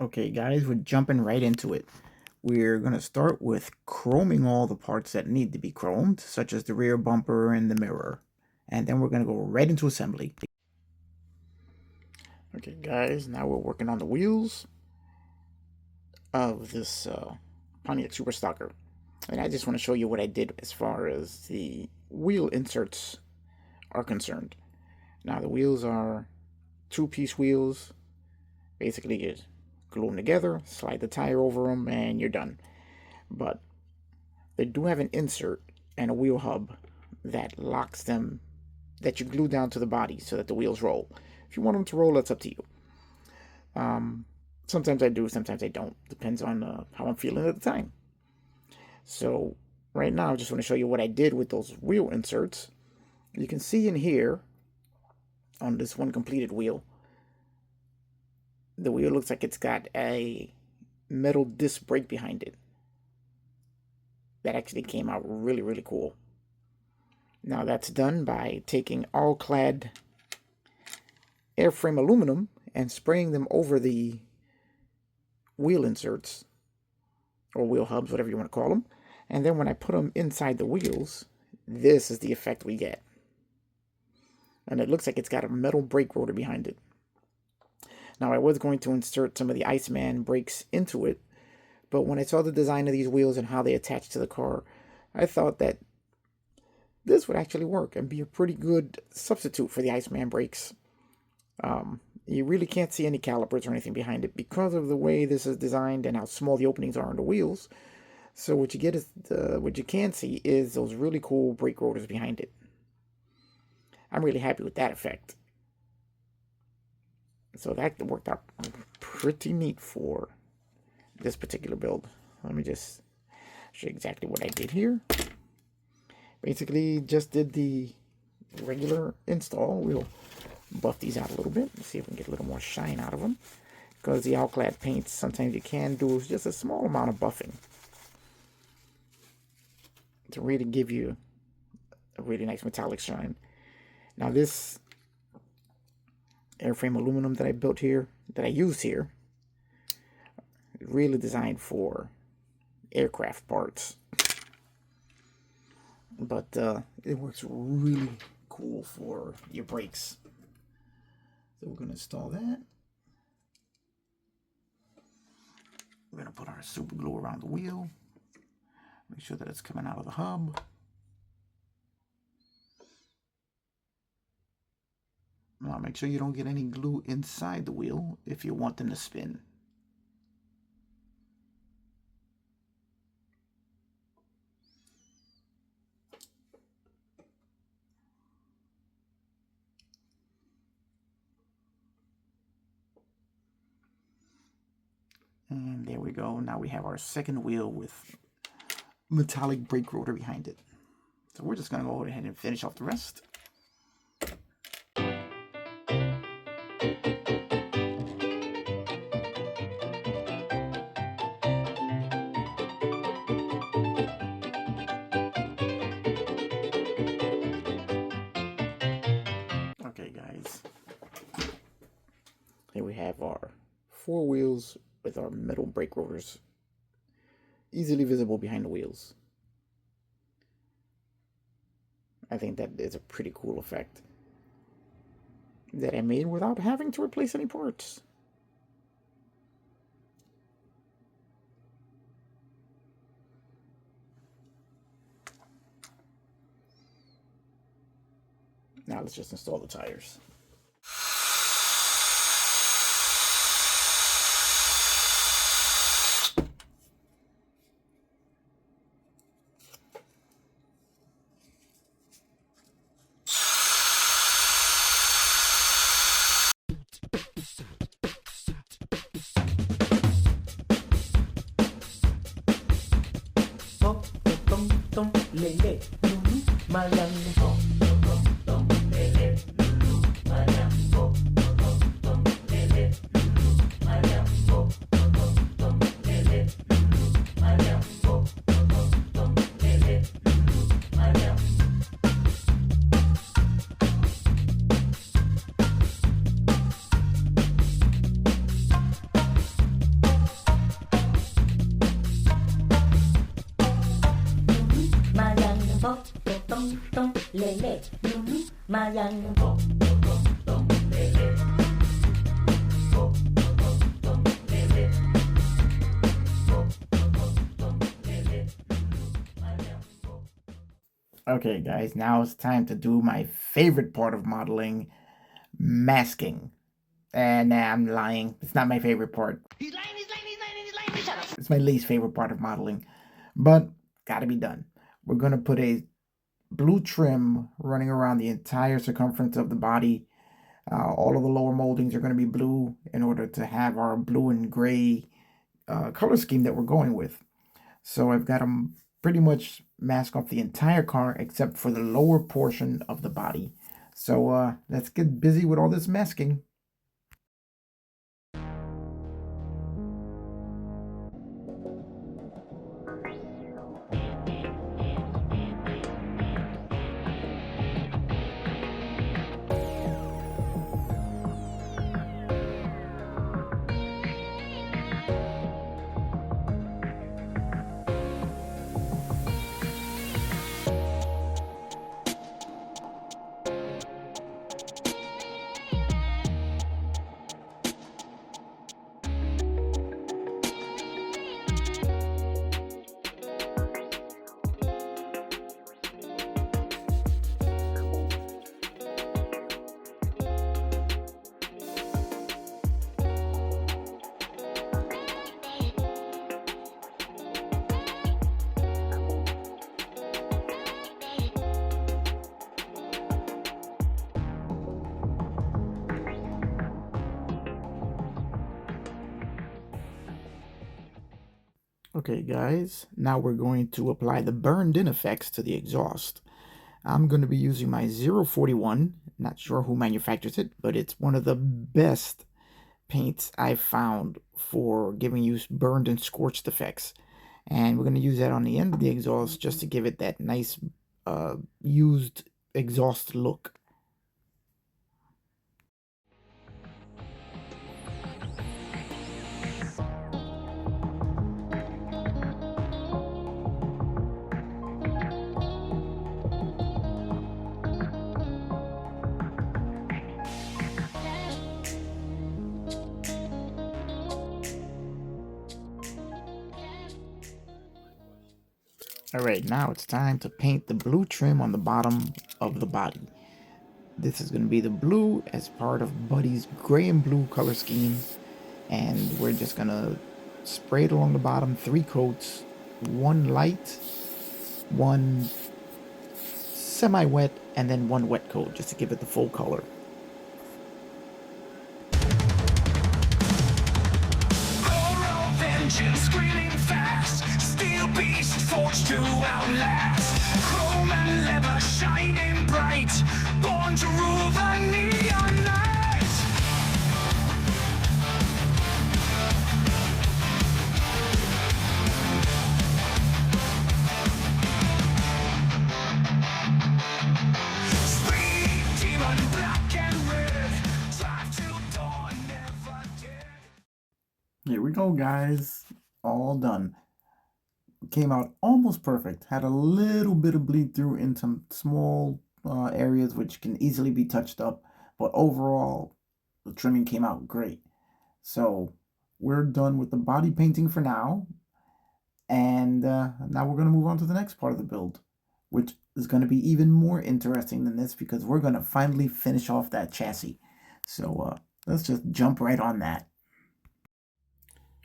Okay, guys, we're jumping right into it. We're going to start with chroming all the parts that need to be chromed, such as the rear bumper and the mirror. And then we're going to go right into assembly. Okay, guys, now we're working on the wheels of this Pontiac Super Stocker. And I just want to show you what I did as far as the wheel inserts are concerned. Now, the wheels are two-piece wheels. Basically, you glue them together, slide the tire over them, and you're done. But they do have an insert and a wheel hub that locks them, that you glue down to the body so that the wheels roll. If you want them to roll, that's up to you. Sometimes I do, sometimes I don't. Depends on how I'm feeling at the time. So right now, I just want to show you what I did with those wheel inserts. You can see in here, on this one completed wheel, the wheel looks like it's got a metal disc brake behind it. That actually came out really, really cool. Now that's done by taking all-clad airframe aluminum and spraying them over the wheel inserts, or wheel hubs, whatever you want to call them. And then when I put them inside the wheels, this is the effect we get. And it looks like it's got a metal brake rotor behind it. Now I was going to insert some of the Iceman brakes into it, but when I saw the design of these wheels and how they attach to the car, I thought that this would actually work and be a pretty good substitute for the Iceman brakes. You really can't see any calipers or anything behind it because of the way this is designed and how small the openings are on the wheels. So what you get is what you can see is those really cool brake rotors behind it. I'm really happy with that effect. So that worked out pretty neat for this particular build. Let me just show you exactly what I did here. Basically, just did the regular install. We'll buff these out a little bit and see if we can get a little more shine out of them. Because the all-clad paints, sometimes you can do just a small amount of buffing to really give you a really nice metallic shine. Now this airframe aluminum that I built here, that I used here, really designed for aircraft parts. But it works really cool for your brakes. So we're going to install that. We're going to put our super glue around the wheel. Make sure that it's coming out of the hub. Now make sure you don't get any glue inside the wheel if you want them to spin. And there we go. Now we have our second wheel with metallic brake rotor behind it. So we're just going to go ahead and finish off the rest. Okay, guys. Here we have our four wheels with our metal brake rotors easily visible behind the wheels. I think that is a pretty cool effect that I made without having to replace any parts. Now let's just install the tires. Okay, guys, now it's time to do my favorite part of modeling, masking. And nah, I'm lying. It's not my favorite part. He's lying, he's lying, he's lying, he's lying. Shut up. It's my least favorite part of modeling, but gotta be done. We're gonna put a blue trim running around the entire circumference of the body. All of the lower moldings are gonna be blue in order to have our blue and gray color scheme that we're going with. So I've got them pretty much mask off the entire car except for the lower portion of the body. So let's get busy with all this masking. Okay guys, now we're going to apply the burned in effects to the exhaust. I'm going to be using my 041, not sure who manufactures it, but it's one of the best paints I've found for giving you burned and scorched effects. And we're going to use that on the end of the exhaust just to give it that nice used exhaust look. Alright, now it's time to paint the blue trim on the bottom of the body. This is going to be the blue as part of Buddy's gray and blue color scheme. And we're just going to spray it along the bottom, 3 coats, 1 light, 1 semi-wet, and then 1 wet coat, just to give it the full color. Screaming fast, steel beast forged to outlast, chrome and leather shining bright, born to rule the neon night. Speed demon, black and red, drive till dawn, never dead. Here we go, guys. All done. Came out almost perfect. Had a little bit of bleed through in some small areas which can easily be touched up, but overall the trimming came out great. So we're done with the body painting for now, and now we're going to move on to the next part of the build, which is going to be even more interesting than this because we're going to finally finish off that chassis. So let's just jump right on that.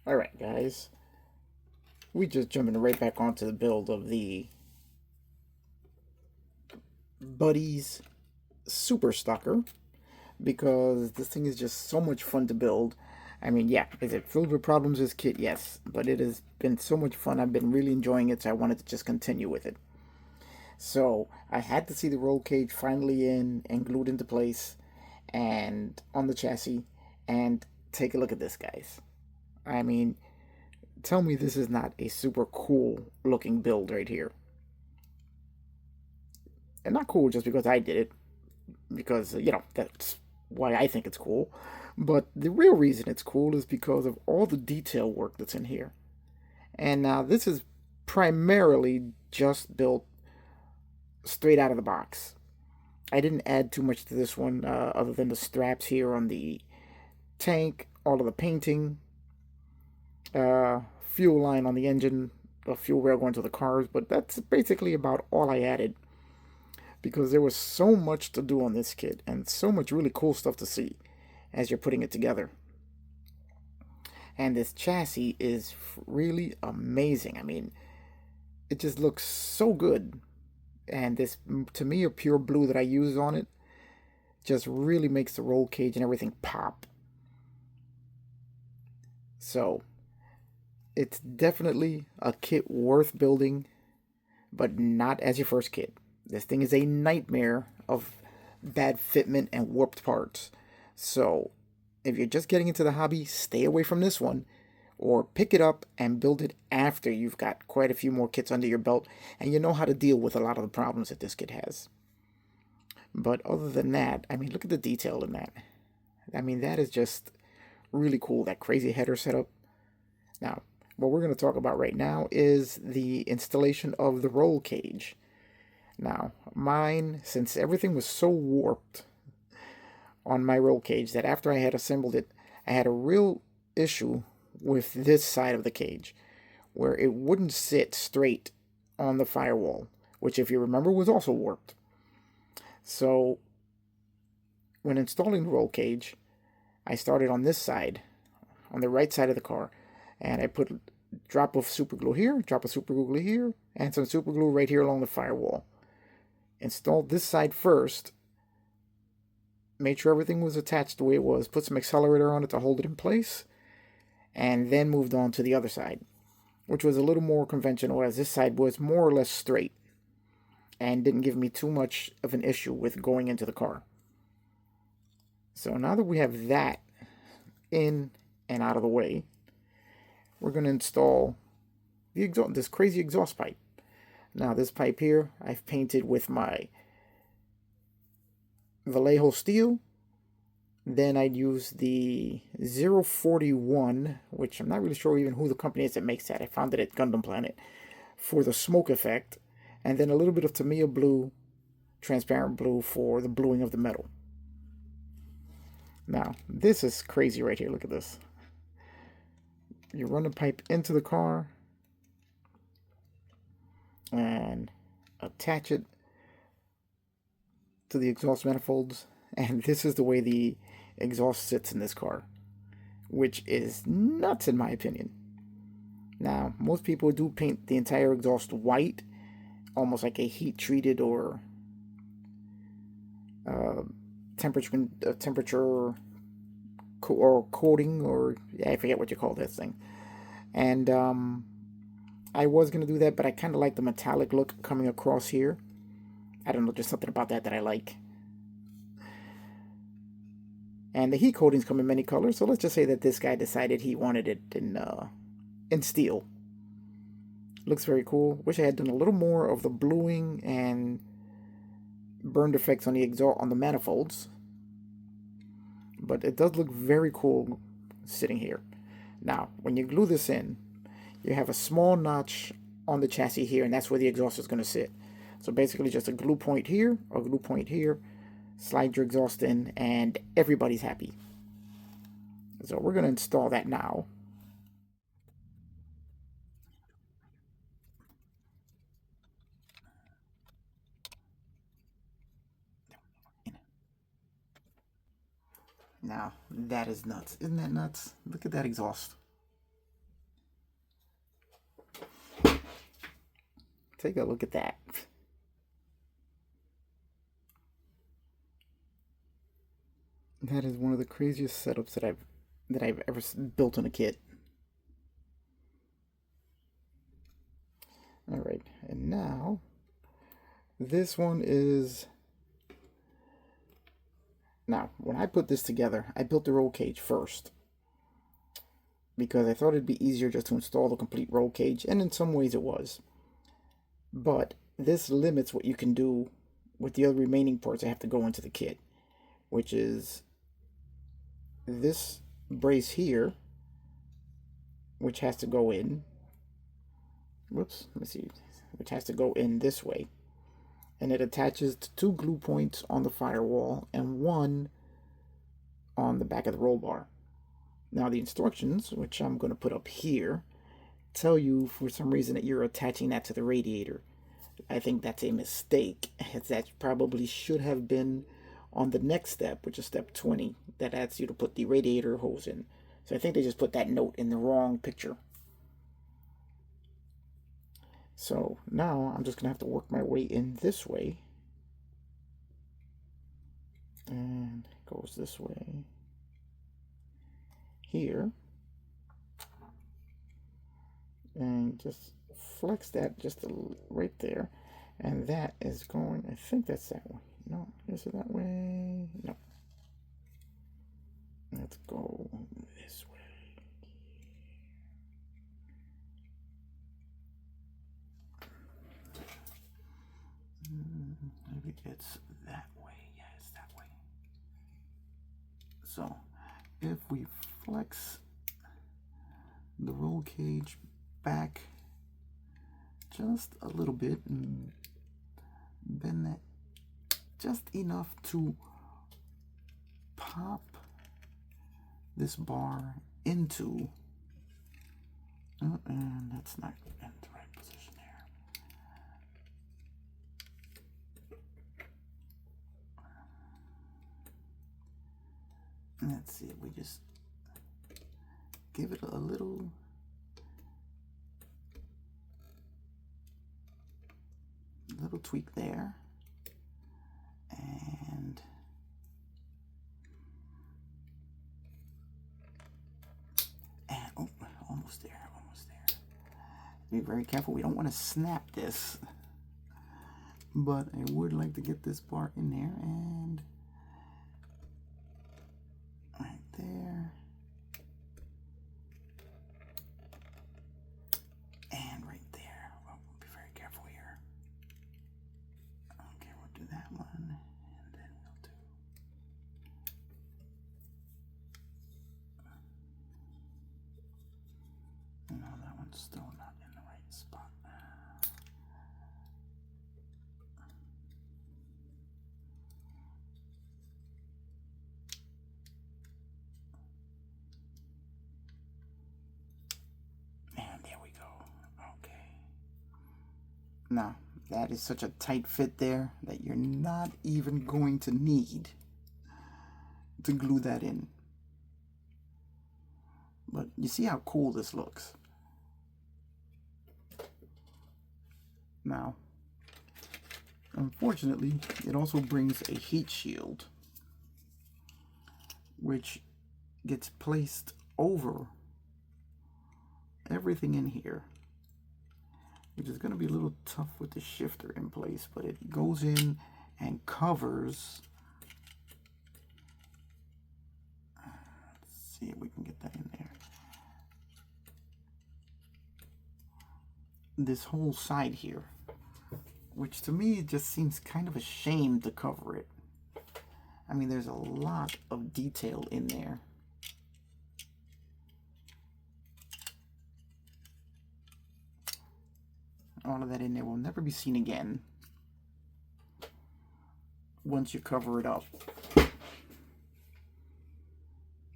Alright guys, we just jumping right back onto the build of the Buddy's Super Stocker, because this thing is just so much fun to build. I mean, yeah, is it filled with problems, this kit? Yes, but it has been so much fun. I've been really enjoying it, so I wanted to just continue with it. So I had to see the roll cage finally in and glued into place and on the chassis, and take a look at this, guys. I mean, tell me this is not a super cool looking build right here. And not cool just because I did it, because, you know, that's why I think it's cool. But the real reason it's cool is because of all the detail work that's in here. And now this is primarily just built straight out of the box. I didn't add too much to this one other than the straps here on the tank, all of the painting, fuel line on the engine, the fuel rail going to the cars, but that's basically about all I added because there was so much to do on this kit and so much really cool stuff to see as you're putting it together. And this chassis is really amazing. I mean, it just looks so good. And this, to me, a pure blue that I use on it just really makes the roll cage and everything pop. So, it's definitely a kit worth building, but not as your first kit. This thing is a nightmare of bad fitment and warped parts. So, if you're just getting into the hobby, stay away from this one, or pick it up and build it after you've got quite a few more kits under your belt and you know how to deal with a lot of the problems that this kit has. But other than that, I mean, look at the detail in that. I mean, that is just really cool, that crazy header setup. Now, what we're going to talk about right now is the installation of the roll cage. Now, mine, since everything was so warped on my roll cage that after I had assembled it, I had a real issue with this side of the cage, where it wouldn't sit straight on the firewall, which, if you remember, was also warped. So, when installing the roll cage, I started on this side, on the right side of the car, and I put a drop of super glue here, drop of super glue here, and some super glue right here along the firewall. Installed this side first, made sure everything was attached the way it was, put some accelerator on it to hold it in place, and then moved on to the other side, which was a little more conventional, as this side was more or less straight and didn't give me too much of an issue with going into the car. So now that we have that in and out of the way, we're going to install this crazy exhaust pipe. Now, this pipe here, I've painted with my Vallejo steel. Then I'd use the 041, which I'm not really sure even who the company is that makes that. I found it at Gundam Planet, for the smoke effect. And then a little bit of Tamiya blue, transparent blue, for the bluing of the metal. Now, this is crazy right here. Look at this. You run the pipe into the car and attach it to the exhaust manifolds, and this is the way the exhaust sits in this car, which is nuts in my opinion. Now, most people do paint the entire exhaust white, almost like a heat treated or temperature or coating, or yeah, I forget what you call this thing. And I was going to do that, but I kind of like the metallic look coming across here. I don't know, just something about that I like. And the heat coatings come in many colors, so let's just say that this guy decided he wanted it in steel. Looks very cool. Wish I had done a little more of the bluing and burned effects on the exhaust on the manifolds. But it does look very cool sitting here. Now, when you glue this in, you have a small notch on the chassis here, and that's where the exhaust is going to sit. So basically just a glue point here, or glue point here, slide your exhaust in, and everybody's happy. So we're going to install that now. Now, that is nuts. Isn't that nuts? Look at that exhaust. Take a look at that. That is one of the craziest setups that I've ever built on a kit. All right, and now this one is. Now, when I put this together, I built the roll cage first because I thought it'd be easier just to install the complete roll cage, and in some ways it was. But this limits what you can do with the other remaining parts that have to go into the kit, which is this brace here, which has to go in. Whoops, let me see. Which has to go in this way. and it attaches to 2 glue points on the firewall and 1 on the back of the roll bar. Now the instructions, which I'm going to put up here, tell you for some reason that you're attaching that to the radiator. I think that's a mistake, as that probably should have been on the next step, which is step 20, that asks you to put the radiator hose in. So I think they just put that note in the wrong picture. So now I'm just going to have to work my way in this way. And it goes this way. Here. And just flex that just right there. And that is going, I think that's that way. No, is it that way? No. Let's go this way. Maybe it's that way. Yeah, it's that way. So if we flex the roll cage back just a little bit and bend that just enough to pop this bar into, and that's not in the right position here. Let's see if we just give it a little tweak there, and oh, almost there. Be very careful, we don't want to snap this, but I would like to get this part in there, and right there, and right there. Well, be very careful here. Okay, we'll do that one, and then we'll do, no, that one's still not in the right spot. And there we go. Okay. Now, that is such a tight fit there that you're not even going to need to glue that in. But you see how cool this looks. Now, unfortunately, it also brings a heat shield, which gets placed over everything in here, which is going to be a little tough with the shifter in place, but it goes in and covers. Let's see if we can get that in there. This whole side here, which to me it just seems kind of a shame to cover it. I mean, there's a lot of detail in there. All of that in there will never be seen again once you cover it up.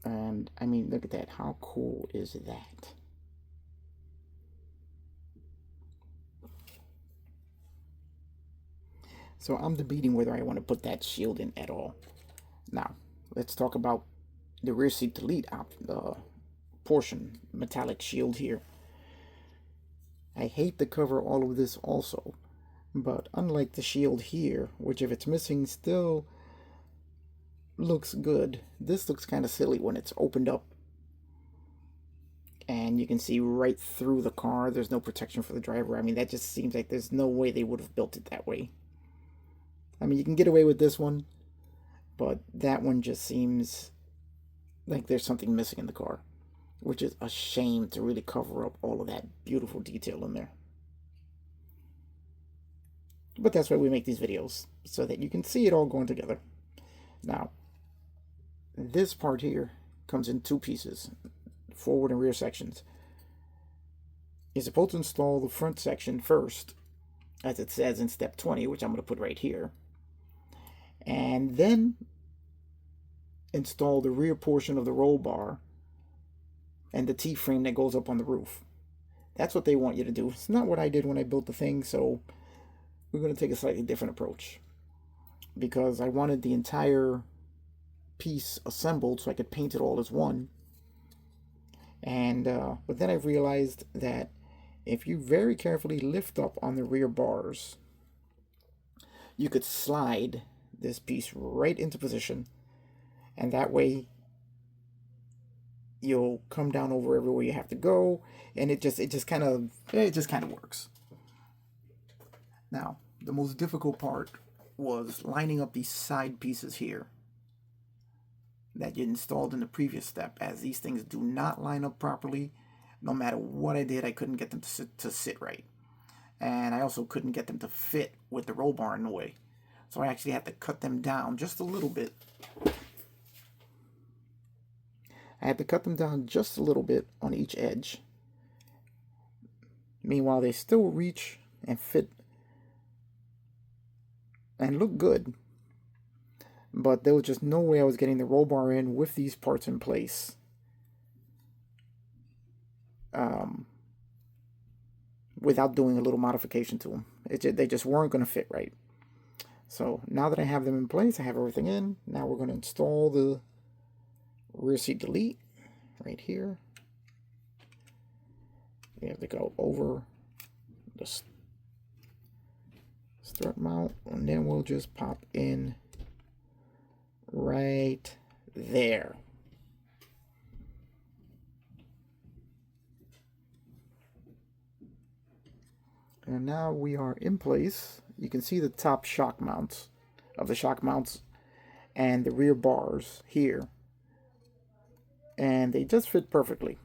And I mean, look at that. How cool is that? So I'm debating whether I want to put that shield in at all. Now, let's talk about the rear seat delete portion, metallic shield here. I hate to cover all of this also, but unlike the shield here, which if it's missing still looks good, this looks kind of silly when it's opened up. And you can see right through the car. There's no protection for the driver. I mean, that just seems like there's no way they would have built it that way. I mean, you can get away with this one, but that one just seems like there's something missing in the car, which is a shame to really cover up all of that beautiful detail in there. But that's why we make these videos, so that you can see it all going together. Now, this part here comes in 2 pieces, forward and rear sections. You're supposed to install the front section first, as it says in step 20, which I'm going to put right here. And then install the rear portion of the roll bar and the T-frame that goes up on the roof. That's what they want you to do. It's not what I did when I built the thing, so we're going to take a slightly different approach, because I wanted the entire piece assembled so I could paint it all as one. And but then I realized that if you very carefully lift up on the rear bars, you could slide this piece right into position, and that way you'll come down over everywhere you have to go, and it just kind of works. Now, the most difficult part was lining up these side pieces here that you installed in the previous step, as these things do not line up properly. No matter what I did, I couldn't get them to sit right, and I also couldn't get them to fit with the roll bar in the way. So I actually had to cut them down just a little bit. I had to cut them down just a little bit on each edge. Meanwhile, they still reach and fit and look good, but there was just no way I was getting the roll bar in with these parts in place. Without doing a little modification to them. They just weren't going to fit right. So now that I have them in place, I have everything in. Now we're going to install the rear seat delete right here. We have to go over the strut mount, and then we'll just pop in right there. And now we are in place. You can see the top shock mounts of the shock mounts and the rear bars here, and they just fit perfectly.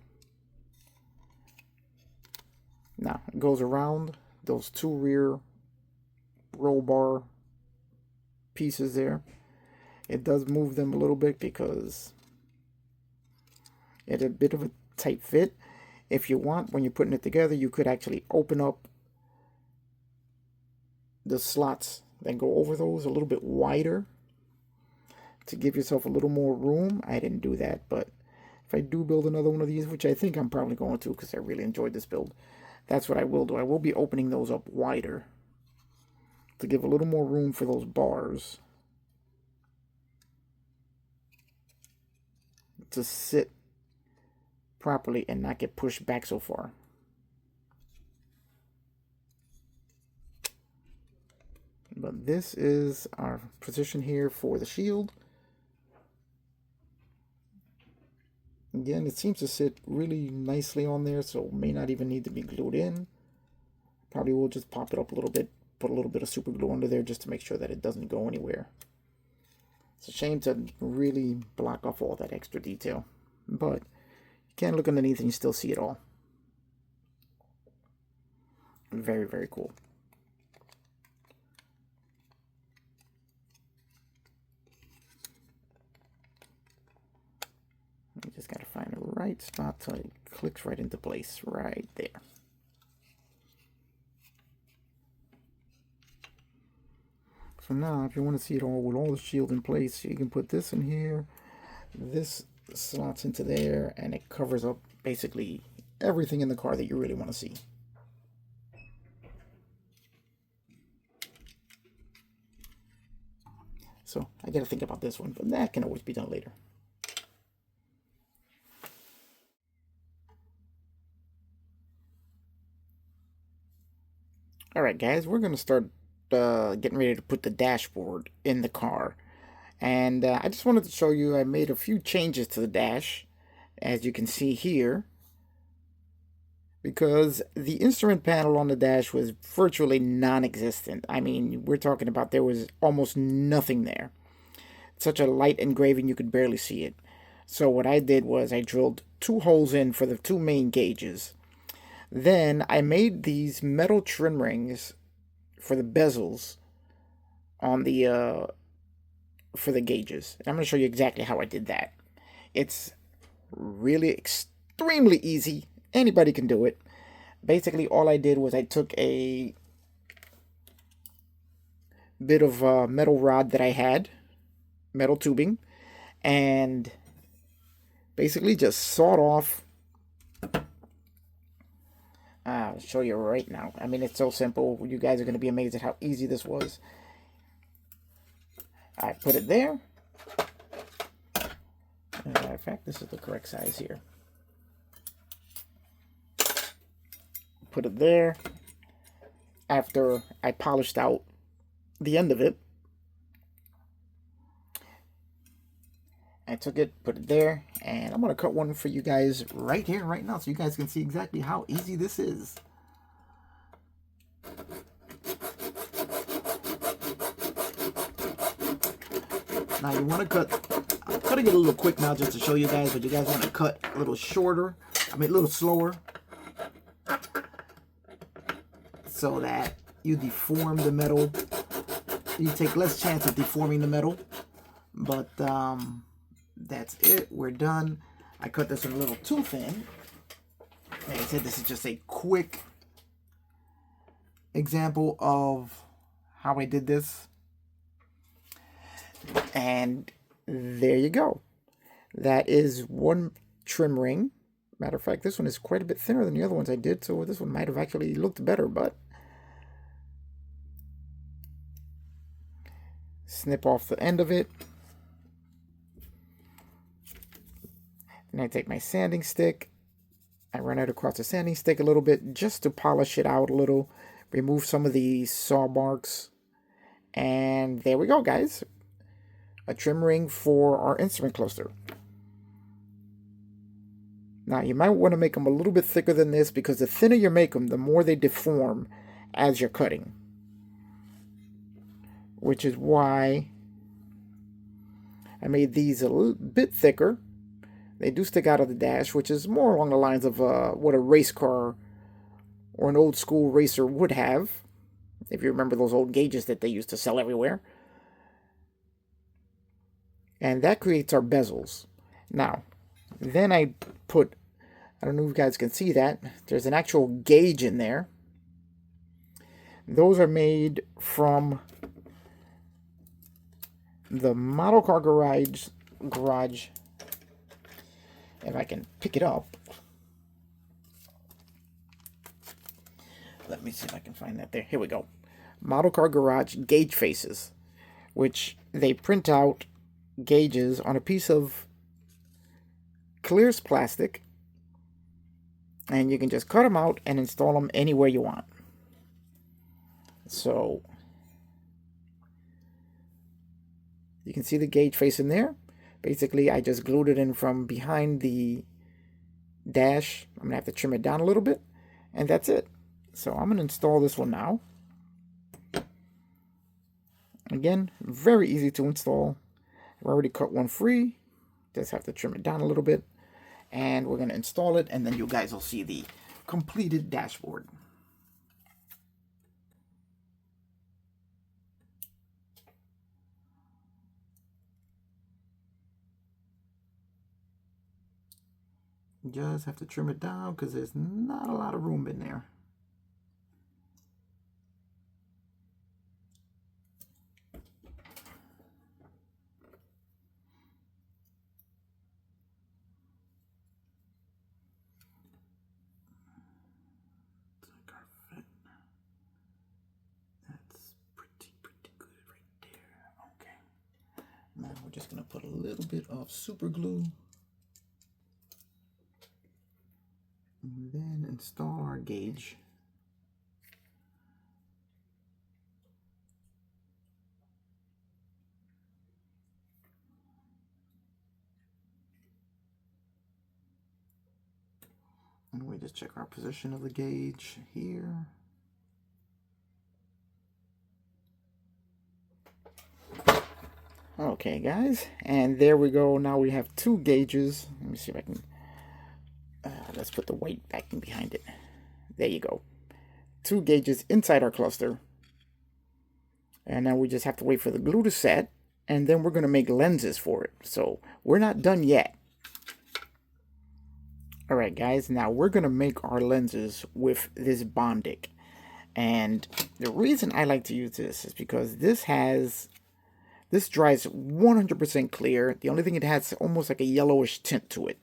Now it goes around those two rear roll bar pieces there. It does move them a little bit because it's a bit of a tight fit. If you want, when you're putting it together, you could actually open up the slots that go over those a little bit wider to give yourself a little more room. I didn't do that, but if I do build another one of these, which I think I'm probably going to because I really enjoyed this build, that's what I will do. I will be opening those up wider to give a little more room for those bars to sit properly and not get pushed back so far. But this is our position here for the shield. Again, it seems to sit really nicely on there, so may not even need to be glued in. Probably will just pop it up a little bit, put a little bit of super glue under there just to make sure that it doesn't go anywhere. It's a shame to really block off all that extra detail, but you can't look underneath and you still see it all. Very, very cool. You just gotta find the right spot so it clicks right into place right there. So now if you want to see it all with all the shield in place, you can put this in here, this slots into there, and it covers up basically everything in the car that you really want to see. So I gotta think about this one, but that can always be done later. Alright guys, we're going to start getting ready to put the dashboard in the car. And I just wanted to show you I made a few changes to the dash, as you can see here. Because the instrument panel on the dash was virtually non-existent. I mean, we're talking about there was almost nothing there. Such a light engraving you could barely see it. So what I did was I drilled 2 holes in for the 2 main gauges. Then I made these metal trim rings for the bezels on the for the gauges. And I'm going to show you exactly how I did that. It's really extremely easy. Anybody can do it. Basically, all I did was I took a bit of metal rod that I had, metal tubing, and basically just sawed off. I'll show you right now. I mean, it's so simple. You guys are going to be amazed at how easy this was. I put it there. As a matter of fact, this is the correct size here. Put it there. After I polished out the end of it, I took it, put it there, and I'm going to cut one for you guys right here, right now, so you guys can see exactly how easy this is. Now you want to cut, I'm cutting it a little quick now just to show you guys, but you guys want to cut a little shorter, a little slower, so that you deform the metal. You take less chance of deforming the metal, but that's it. We're done. I cut this one a little too thin. Like I said, this is just a quick example of how I did this. And there you go. That is one trim ring. Matter of fact, this one is quite a bit thinner than the other ones I did, so this one might have actually looked better, but snip off the end of it. And I take my sanding stick. I run it across the sanding stick a little bit just to polish it out a little. Remove some of the saw marks. And there we go, guys. A trim ring for our instrument cluster. Now, you might want to make them a little bit thicker than this, because the thinner you make them, the more they deform as you're cutting. Which is why I made these a little bit thicker. They do stick out of the dash, which is more along the lines of what a race car or an old school racer would have. If you remember those old gauges that they used to sell everywhere. And that creates our bezels. Now, then I put, I don't know if you guys can see that, there's an actual gauge in there. Those are made from the Model Car Garage, if I can pick it up. Let me see if I can find that there. Here we go. Model Car Garage gauge faces, which they print out gauges on a piece of clear plastic, and you can just cut them out and install them anywhere you want. So you can see the gauge face in there. Basically, I just glued it in from behind the dash. I'm gonna have to trim it down a little bit, and that's it. So I'm gonna install this one now. Again, very easy to install. I've already cut one free. Just have to trim it down a little bit. And we're going to install it, and then you guys will see the completed dashboard. Just have to trim it down because there's not a lot of room in there. Now we're just going to put a little bit of super glue and then install our gauge. And we just check our position of the gauge here. Okay, guys, and there we go. Now we have two gauges. Let me see if I can, let's put the white backing behind it. There you go. Two gauges inside our cluster. And now we just have to wait for the glue to set, and then we're going to make lenses for it. So we're not done yet. Alright, guys, now we're going to make our lenses with this Bondic. And the reason I like to use this is because this dries 100% clear. The only thing, it has almost like a yellowish tint to it,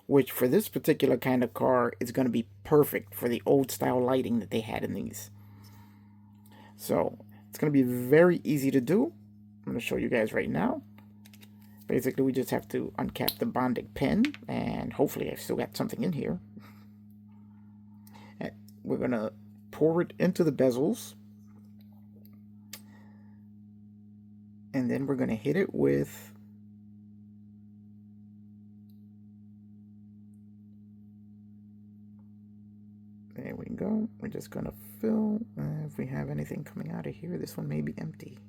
which for this particular kind of car is going to be perfect for the old style lighting that they had in these. So it's going to be very easy to do. I'm going to show you guys right now. Basically, we just have to uncap the Bonding pen, and hopefully I've still got something in here. And we're going to pour it into the bezels. And then we're going to hit it with there we go. We're just going to fill. If we have anything coming out of here, this one may be empty.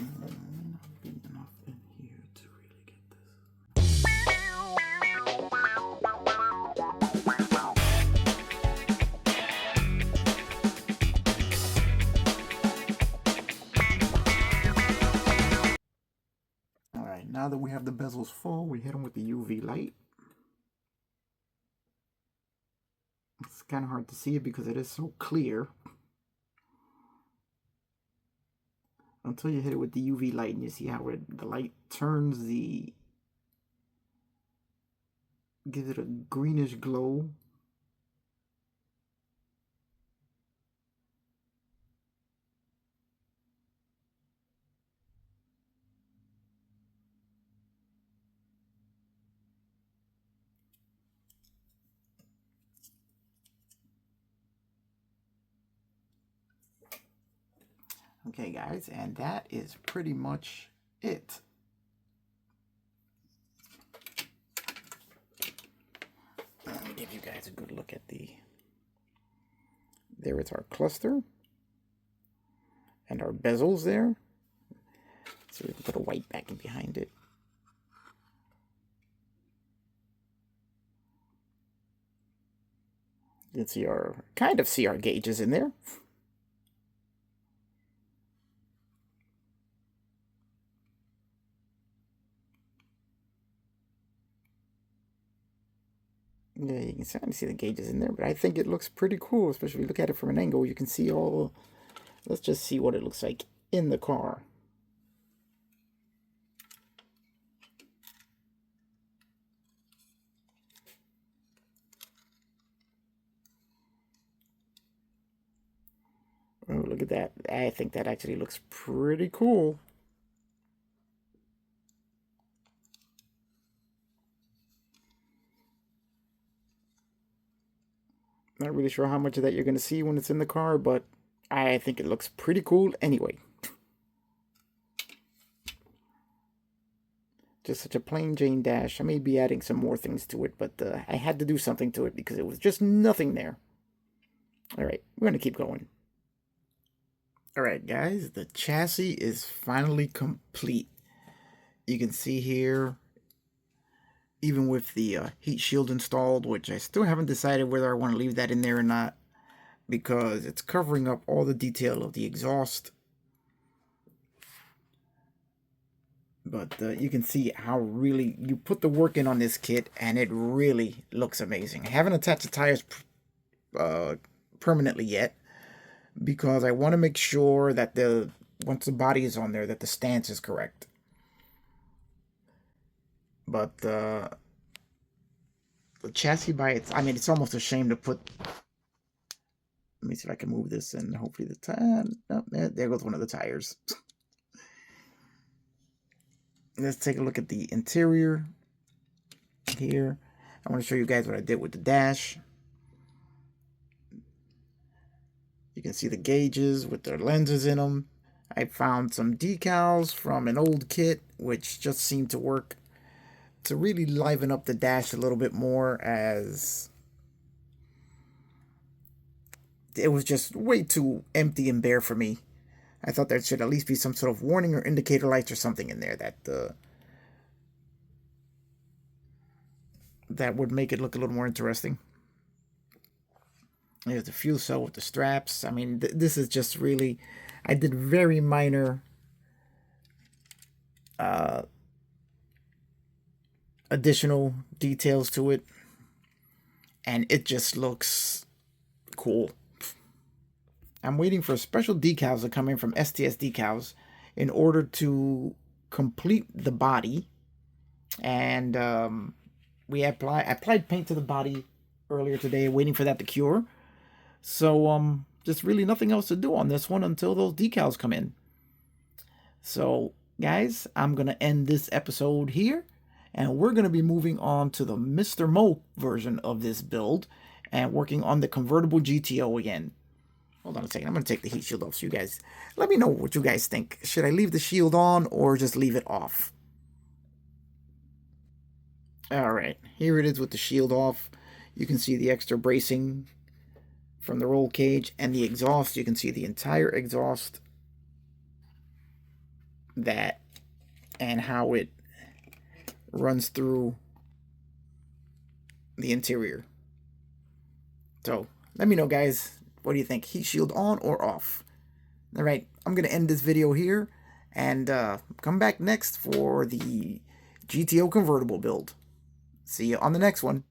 Not be enough in here to really get this. All right, now that we have the bezels full, we hit them with the UV light. It's kind of hard to see it because it is so clear. Until you hit it with the UV light and you see how the light turns gives it a greenish glow. Okay, guys, and that is pretty much it. Let me give you guys a good look at there is our cluster and our bezels there. So we can put a white backing behind it. You can kind of see our gauges in there. Yeah, you can certainly see the gauges in there, but I think it looks pretty cool, especially if you look at it from an angle. You can see all. Let's just see what it looks like in the car. Oh, look at that. I think that actually looks pretty cool. Not really sure how much of that you're going to see when it's in the car, but I think it looks pretty cool anyway. Just such a plain Jane dash. I may be adding some more things to it, but I had to do something to it because it was just nothing there. All right, we're going to keep going. All right, guys, the chassis is finally complete. You can see here, even with the heat shield installed, which I still haven't decided whether I want to leave that in there or not, because it's covering up all the detail of the exhaust. But you can see how really you put the work in on this kit, and it really looks amazing. I haven't attached the tires permanently yet, because I want to make sure that once the body is on there, that the stance is correct. But the chassis I mean, it's almost a shame to put. Let me see if I can move this, and hopefully the tire. Oh, there goes one of the tires. Let's take a look at the interior here. I want to show you guys what I did with the dash. You can see the gauges with their lenses in them. I found some decals from an old kit, which just seemed to work to really liven up the dash a little bit more, as it was just way too empty and bare for me. I thought there should at least be some sort of warning or indicator lights or something in there that would make it look a little more interesting. There's the fuel cell with the straps. I mean, this is just really... I did very minor additional details to it, and it just looks cool. I'm waiting for special decals to come in from STS Decals in order to complete the body. And I applied paint to the body earlier today, waiting for that to cure. So just really nothing else to do on this one until those decals come in. So guys, I'm going to end this episode here, and we're going to be moving on to the Mr. Mo version of this build and working on the convertible GTO again. Hold on a second. I'm going to take the heat shield off so you guys... Let me know what you guys think. Should I leave the shield on or just leave it off? Alright, here it is with the shield off. You can see the extra bracing from the roll cage and the exhaust. You can see the entire exhaust and how it runs through the interior. So, let me know, guys. What do you think? Heat shield on or off? Alright, I'm going to end this video here and come back next for the GTO convertible build. See you on the next one.